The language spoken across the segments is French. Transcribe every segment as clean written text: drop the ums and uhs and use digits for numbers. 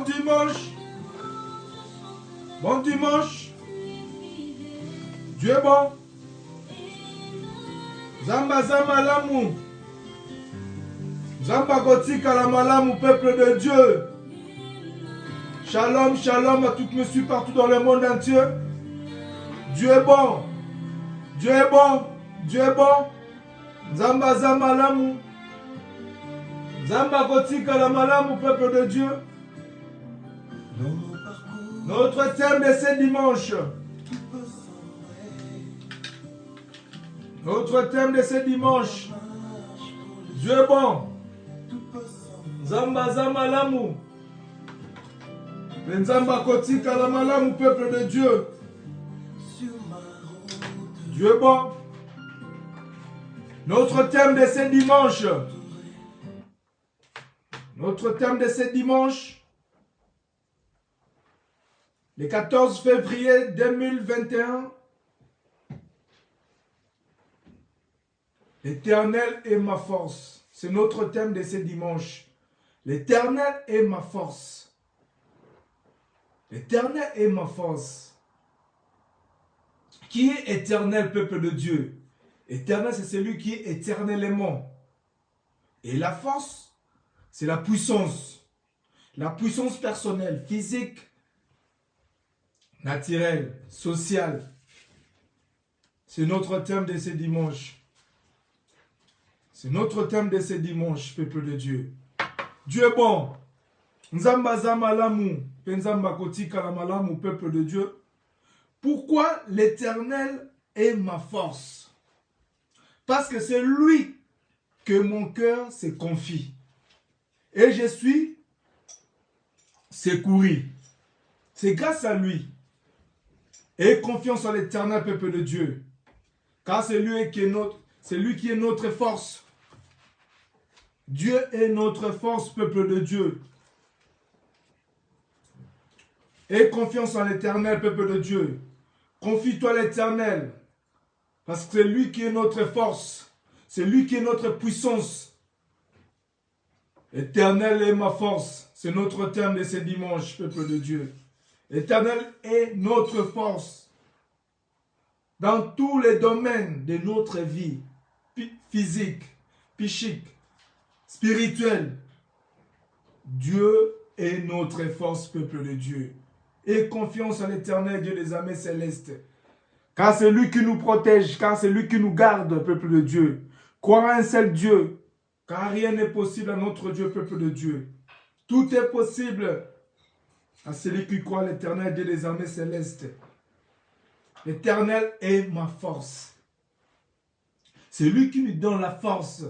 Dimanche, bon dimanche, Dieu est bon, Zamba Zamba Lamou, Zamba Gotika la Malamu, peuple de Dieu. Shalom, shalom à toutes mes suites partout dans le monde entier. Dieu est bon, Dieu est bon, Dieu est bon. Zamba Zamba Lamou, Zamba Gotika la Malamu, peuple de Dieu. Notre thème de ce dimanche. Notre thème de ce dimanche. Dieu est bon. Zamba Zamba Lamou. Nzamba Kotika la Malamu, peuple de Dieu. Dieu est bon. Notre thème de ce dimanche. Notre thème de ce dimanche. Le 14 février 2021. L'Éternel est ma force. C'est notre thème de ce dimanche. L'Éternel est ma force. L'Éternel est ma force. Qui est éternel, peuple de Dieu? Éternel, c'est celui qui est éternellement. Et la force, c'est la puissance. La puissance personnelle, physique, naturelle, sociale. C'est notre thème de ce dimanche. C'est notre thème de ce dimanche, peuple de Dieu. Dieu est bon. Nzamba Zama Lamu, Nzamba Kotika la Malamu, peuple de Dieu. Pourquoi l'Éternel est ma force? Parce que c'est lui que mon cœur se confie. Et je suis secouru. C'est grâce à lui. Et confiance en l'Éternel, peuple de Dieu. Car c'est lui qui est notre force. Dieu est notre force, peuple de Dieu. Aie confiance en l'Éternel, peuple de Dieu. Confie-toi à l'Éternel. Parce que c'est lui qui est notre force. C'est lui qui est notre puissance. L'Éternel est ma force. C'est notre thème de ce dimanche, peuple de Dieu. L'Éternel est notre force. Dans tous les domaines de notre vie. Physique, psychique, spirituelle. Dieu est notre force, peuple de Dieu. Et confiance en l'Éternel, Dieu des armées célestes. Car c'est lui qui nous protège, car c'est lui qui nous garde, peuple de Dieu. Croire à un seul Dieu, car rien n'est possible à notre Dieu, peuple de Dieu. Tout est possible à celui qui croit à l'Éternel, Dieu des armées célestes. L'Éternel est ma force. C'est lui qui nous donne la force.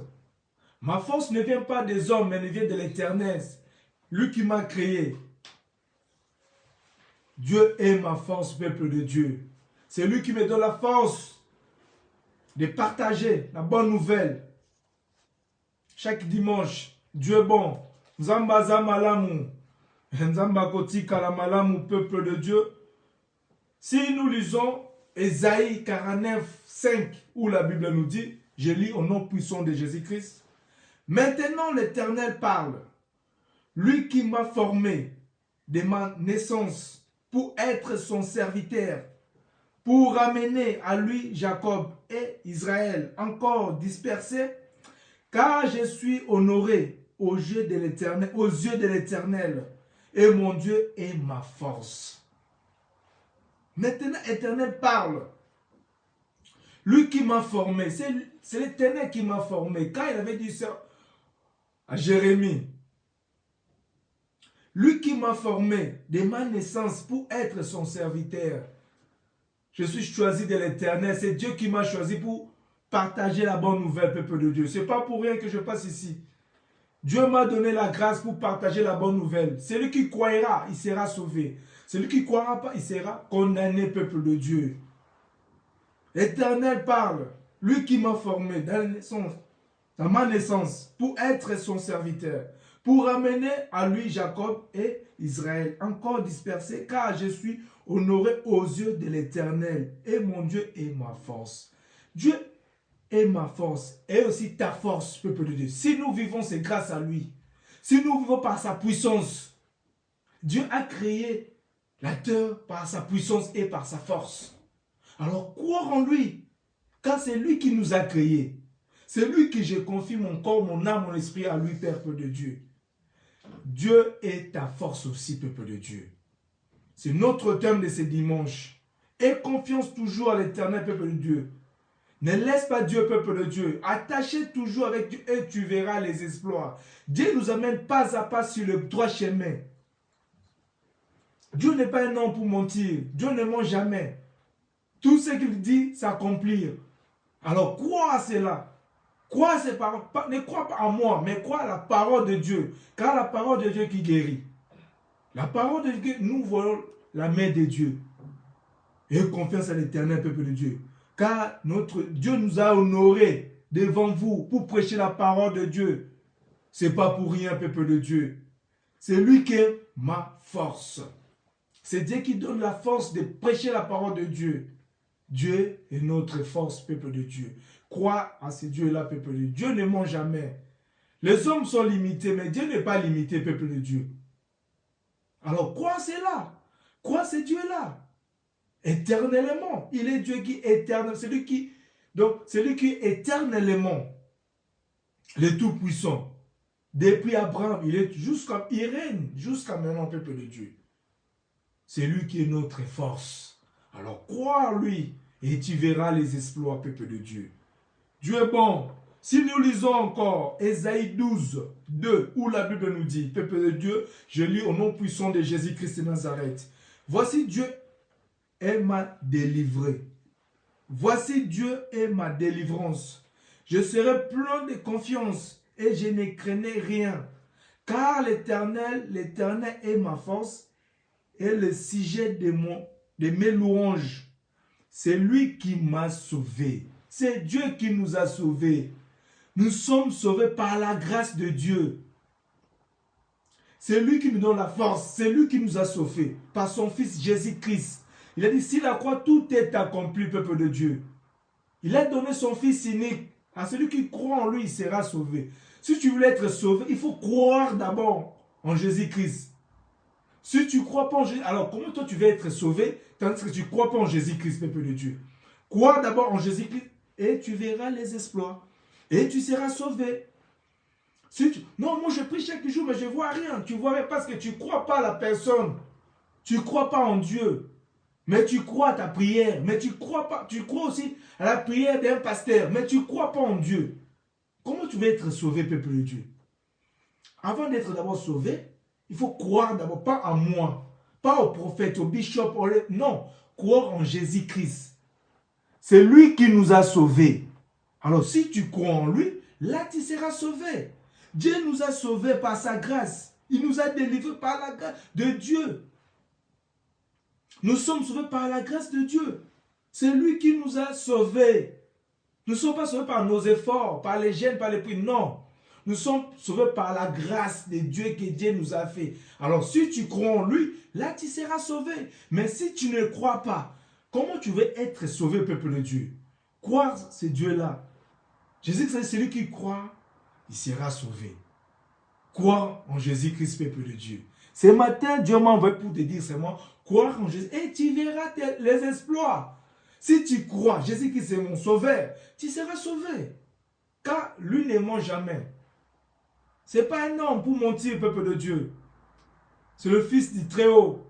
Ma force ne vient pas des hommes, mais elle vient de l'Éternel. Lui qui m'a créé. Dieu est ma force, peuple de Dieu. C'est lui qui me donne la force de partager la bonne nouvelle. Chaque dimanche, Dieu est bon. Nzamba Zama Lamu. Nzamba Kotika la Malamu, peuple de Dieu. Si nous lisons Ésaïe 49, 5, où la Bible nous dit, je lis au nom puissant de Jésus-Christ. Maintenant l'Éternel parle. Lui qui m'a formé de ma naissance pour être son serviteur, pour ramener à lui Jacob et Israël encore dispersés, car je suis honoré aux yeux de l'Éternel, et mon Dieu est ma force. Maintenant, l'Éternel parle. Lui qui m'a formé, c'est l'Éternel qui m'a formé. Quand il avait dit ça à Jérémie, lui qui m'a formé de ma naissance pour être son serviteur. Je suis choisi de l'Éternel. C'est Dieu qui m'a choisi pour partager la bonne nouvelle, peuple de Dieu. Ce n'est pas pour rien que je passe ici. Dieu m'a donné la grâce pour partager la bonne nouvelle. Celui qui croira, il sera sauvé. Celui qui ne croira pas, il sera condamné, peuple de Dieu. L'Éternel parle. Lui qui m'a formé dans ma naissance pour être son serviteur. Pour ramener à lui Jacob et Israël, encore dispersés, car je suis honoré aux yeux de l'Éternel, et mon Dieu est ma force. Dieu est ma force, et aussi ta force, peuple de Dieu. Si nous vivons, c'est grâce à lui. Si nous vivons par sa puissance, Dieu a créé la terre par sa puissance et par sa force. Alors croire en lui, car c'est lui qui nous a créés. C'est lui qui je confie mon corps, mon âme, mon esprit à lui, Père, peuple de Dieu. Dieu est ta force aussi, peuple de Dieu. C'est notre thème de ce dimanche. Aie confiance toujours à l'éternel, peuple de Dieu. Ne laisse pas Dieu, peuple de Dieu. Attachez toujours avec Dieu et tu verras les exploits. Dieu nous amène pas à pas sur le droit chemin. Dieu n'est pas un homme pour mentir. Dieu ne ment jamais. Tout ce qu'il dit s'accomplir. Alors crois à cela. Crois à ses paroles. Ne crois pas à moi, mais crois à la parole de Dieu. Car la parole de Dieu qui guérit. La parole de Dieu, nous voyons la main de Dieu. Et confiance à l'éternel peuple de Dieu. Car notre Dieu nous a honorés devant vous pour prêcher la parole de Dieu. Ce n'est pas pour rien, peuple de Dieu. C'est lui qui est ma force. C'est Dieu qui donne la force de prêcher la parole de Dieu. Dieu est notre force, peuple de Dieu. Crois à ce Dieu-là, peuple de Dieu. Dieu ne ment jamais. Les hommes sont limités, mais Dieu n'est pas limité, peuple de Dieu. Alors crois à cela. Crois à ce Dieu-là. Éternellement. Il est Dieu qui est éternel. C'est lui qui est éternellement le Tout-Puissant. Depuis Abraham, il règne jusqu'à maintenant, peuple de Dieu. C'est lui qui est notre force. Alors crois en lui et tu verras les exploits, peuple de Dieu. Dieu est bon. Si nous lisons encore Ésaïe 12, 2, où la Bible nous dit, peuple de Dieu, je lis au nom puissant de Jésus-Christ de Nazareth. Voici Dieu est ma délivrée. Voici Dieu est ma délivrance. Je serai plein de confiance et je ne craignais rien. Car l'Éternel est ma force et le sujet de mes louanges. C'est lui qui m'a sauvé. C'est Dieu qui nous a sauvés. Nous sommes sauvés par la grâce de Dieu. C'est lui qui nous donne la force. C'est lui qui nous a sauvés par son Fils Jésus-Christ. Il a dit, si la croix, tout est accompli, peuple de Dieu. Il a donné son Fils unique. À celui qui croit en lui, il sera sauvé. Si tu veux être sauvé, il faut croire d'abord en Jésus-Christ. Si tu ne crois pas en Jésus, alors comment toi tu vas être sauvé tandis que tu ne crois pas en Jésus-Christ, peuple de Dieu? Crois d'abord en Jésus-Christ et tu verras les exploits. Et tu seras sauvé. Non, moi je prie chaque jour, mais je ne vois rien. Tu ne vois rien parce que tu ne crois pas à la personne. Tu ne crois pas en Dieu. Mais tu crois à ta prière. Mais tu crois pas. Tu crois aussi à la prière d'un pasteur. Mais tu ne crois pas en Dieu. Comment tu vas être sauvé, peuple de Dieu? Avant d'être d'abord sauvé, il faut croire d'abord, pas en moi, pas au prophète, au bishop, non, croire en Jésus-Christ. C'est lui qui nous a sauvés. Alors si tu crois en lui, là tu seras sauvé. Dieu nous a sauvés par sa grâce. Il nous a délivrés par la grâce de Dieu. Nous sommes sauvés par la grâce de Dieu. C'est lui qui nous a sauvés. Nous ne sommes pas sauvés par nos efforts, par les gènes, par les prix. Non. Nous sommes sauvés par la grâce de Dieu que Dieu nous a fait. Alors si tu crois en lui, là tu seras sauvé. Mais si tu ne crois pas, comment tu veux être sauvé, peuple de Dieu? Croire ce Dieu-là. Jésus, c'est celui qui croit, il sera sauvé. Croire en Jésus-Christ, peuple de Dieu. Ce matin, Dieu m'a envoyé pour te dire seulement, croire en Jésus et tu verras les exploits. Si tu crois, Jésus-Christ est mon sauveur, tu seras sauvé. Car lui ne ment jamais. Ce n'est pas un homme pour mentir, peuple de Dieu. C'est le Fils du Très-Haut,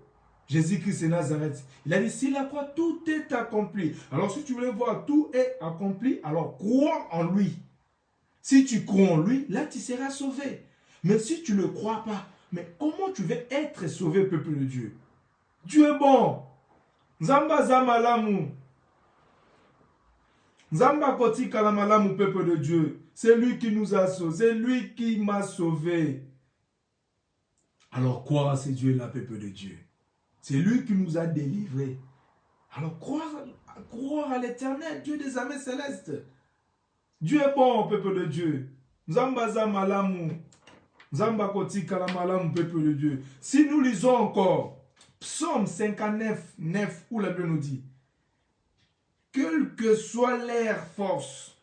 Jésus-Christ de Nazareth. Il a dit, si la croix, tout est accompli. Alors si tu veux voir, tout est accompli, alors crois en lui. Si tu crois en lui, là tu seras sauvé. Mais si tu ne crois pas, mais comment tu veux être sauvé, peuple de Dieu? Dieu est bon. Nzamba zamalamu. Nzamba koti kalamalamu, peuple de Dieu. C'est lui qui nous a sauvés. C'est lui qui m'a sauvé. Alors croire à ce Dieu-là, peuple de Dieu. C'est lui qui nous a délivrés. Alors croire à l'éternel, Dieu des armées célestes. Dieu est bon, peuple de Dieu. Nzamba zamalamu. Nzamba koti kalamalamu, peuple de Dieu. Si nous lisons encore Psaume 59, 9, où la Bible nous dit, quelle que soit leur force,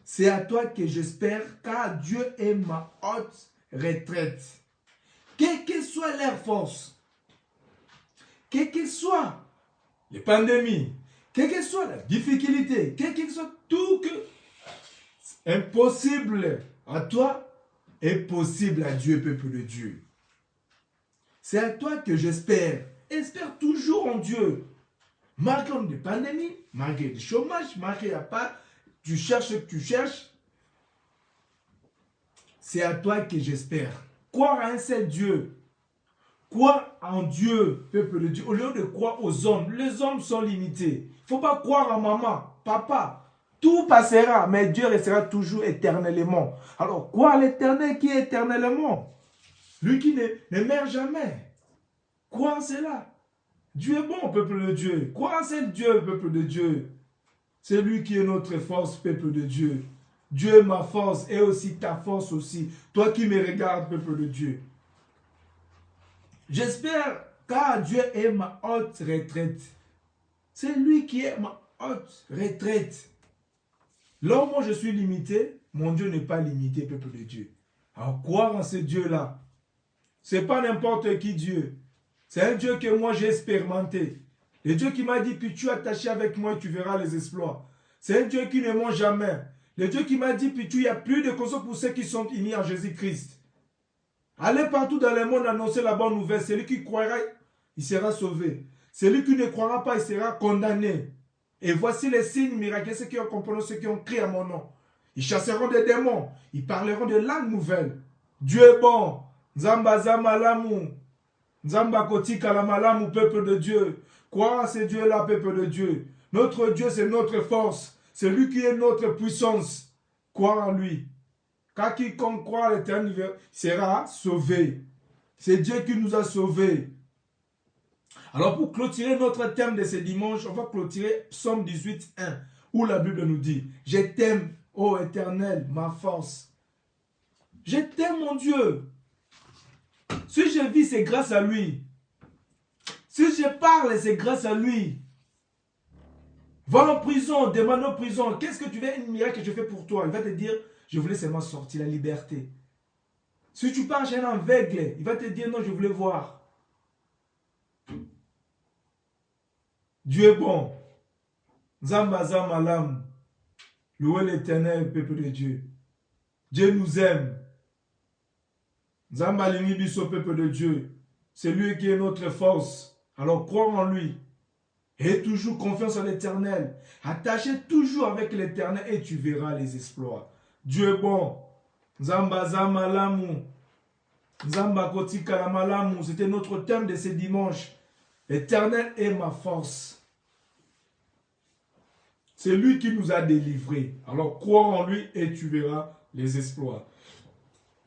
c'est à toi que j'espère, car Dieu est ma haute retraite. Quelle que soit leur force, quelle qu'elle soit les pandémies, quelle qu'elle soit la difficulté, quelle qu'elle soit tout que impossible à toi est possible à Dieu, peuple de Dieu. C'est à toi que j'espère. Espère toujours en Dieu. Malgré des pandémies, malgré le chômage, malgré la pas, tu cherches ce que tu cherches. C'est à toi que j'espère. Croire à un seul Dieu. Croire en Dieu, peuple de Dieu, au lieu de croire aux hommes. Les hommes sont limités. Il ne faut pas croire en maman, papa. Tout passera, mais Dieu restera toujours éternellement. Alors, croire l'éternel qui est éternellement. Lui qui ne meurt jamais. Croire en cela. Dieu est bon, peuple de Dieu. Croire en ce Dieu, peuple de Dieu. C'est lui qui est notre force, peuple de Dieu. Dieu est ma force et aussi ta force aussi. Toi qui me regardes, peuple de Dieu. J'espère car Dieu est ma haute retraite. C'est lui qui est ma haute retraite. Là où moi je suis limité, mon Dieu n'est pas limité, peuple de Dieu. Alors croire en ce Dieu-là, ce n'est pas n'importe qui Dieu. C'est un Dieu que moi j'ai expérimenté. Le Dieu qui m'a dit que tu es attaché avec moi et tu verras les exploits. C'est un Dieu qui ne ment jamais. Le Dieu qui m'a dit que tu n'y a plus de console pour ceux qui sont unis en Jésus-Christ. Allez partout dans le monde annoncer la bonne nouvelle. Celui qui croira, il sera sauvé. Celui qui ne croira pas, il sera condamné. Et voici les signes miraculeux, ceux qui ont compris, ceux qui ont crié à mon nom. Ils chasseront des démons. Ils parleront de langues nouvelles. Dieu est bon. Nzamba zamalamu. Nzamba koti kalamalamu, peuple de Dieu. Croire à ce Dieu-là, peuple de Dieu. Notre Dieu, c'est notre force. C'est lui qui est notre puissance. Croire en lui. Car quiconque croit à l'éternel sera sauvé. C'est Dieu qui nous a sauvés. Alors pour clôturer notre thème de ce dimanche, on va clôturer Psaume 18, 1, où la Bible nous dit, « Je t'aime, ô Éternel, ma force. Je t'aime, mon Dieu. Si je vis, c'est grâce à lui. Si je parle, c'est grâce à lui. Va en prison, demande en prison. Qu'est-ce que tu veux, un miracle que je fais pour toi? Il va te dire, je voulais seulement sortir la liberté. Si tu pars chez un aveugle, il va te dire, non, je voulais voir. Dieu est bon. Zamba Zamalam. Louez l'éternel, peuple de Dieu. Dieu nous aime. Zamba Limibiso, peuple de Dieu. C'est lui qui est notre force. Alors crois en lui. Et toujours confiance en l'éternel. Attachez toujours avec l'éternel et tu verras les exploits. Dieu est bon. Zamba Zamalamu. Zamba Koti Kalamalamu. C'était notre thème de ce dimanche. L'éternel est ma force. C'est lui qui nous a délivrés. Alors crois en lui et tu verras les exploits.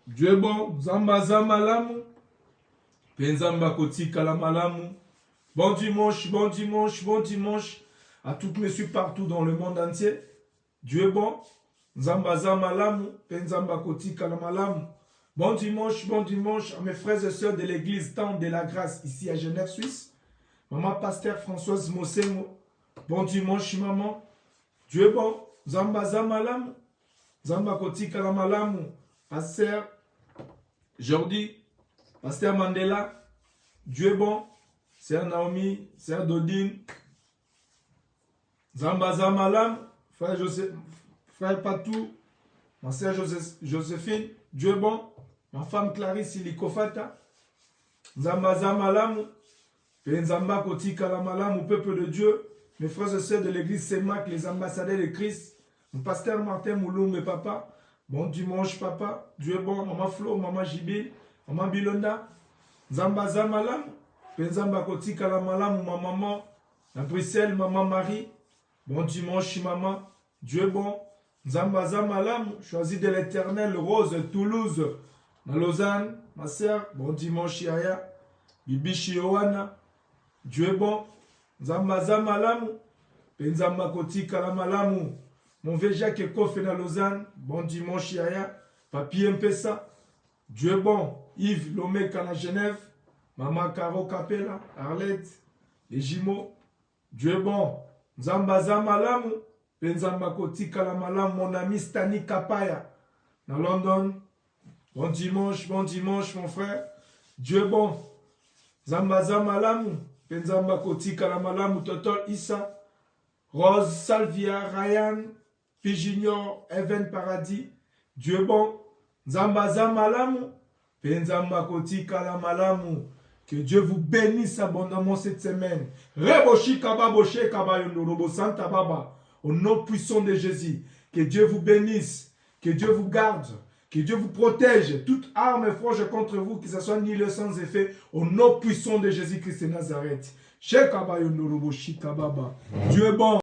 Dieu est bon. Zamba Zamalamu. Penzamba Koti Kalamalamu. Bon dimanche, bon dimanche, bon dimanche à toutes mes suites partout dans le monde entier. Dieu est bon. Zamba Zamalamu. Penzamba Koti Kalamalamu. Bon dimanche à mes frères et sœurs de l'église Temple de la Grâce ici à Genève, Suisse. Maman pasteur Françoise Mosemo. Bon dimanche, maman. Dieu est bon. Zamba Zamalamu. Zamba Koti Kalamalamu. Pasteur Jordi. Pasteur Mandela. Dieu est bon. Sœur Naomi. Sœur Dodine. Zamba Zamalam. Frère Patou. Ma sœur Joséphine. Dieu est bon. Ma femme Clarisse Ilikofata. Zamba Zamalam. Penzamba Koti Kalamalam, au peuple de Dieu. Mes frères et sœurs de l'église Sémac, les ambassadeurs de Christ. Mon pasteur Martin Mouloum et papa. Bon dimanche, papa. Dieu est bon. Maman Flo, maman Jibil, maman Bilonda. Zamba Zamalam. Penzamba Koti Kalamalam, ma maman. La Bruxelles, maman Marie. Bon dimanche, maman. Dieu est bon. Zamba Zamalam, choisi de l'éternel, Rose, Toulouse. Ma Lausanne, ma sœur. Bon dimanche, Yaya. Bibi Chiowana. Dieu est bon. Zamba Zamalamu. Penzamba Koti Kalamalamu. Mon Véja qui est coffé dans Lausanne. Bon dimanche, Yaya. Papi Mpessa. Dieu est bon. Yves Lomé à Genève. Maman Caro Capella. Arlette. Les jumeaux. Dieu est bon. Zamba Zamalamu. Penzamba Koti Kalamalamu. Mon ami Stani Kapaya. Dans London. Bon dimanche, mon frère. Dieu est bon. Zambaza malamu. Penzamba kotika la malamu Totol Issa. Rose Salvia Ryan. Junior, Evan Paradis. Dieu est bon. Zambaza malamu. Penzamba kotika la malamu. Que Dieu vous bénisse abondamment cette semaine. Reboshi kaba boshe kaba yondorobo santa baba. Au nom puissant de Jésus. Que Dieu vous bénisse. Que Dieu vous garde. Que Dieu vous protège. Toute arme franche contre vous, que ce soit nul sans effet. Au nom puissant de Jésus-Christ de Nazareth. Dieu est bon.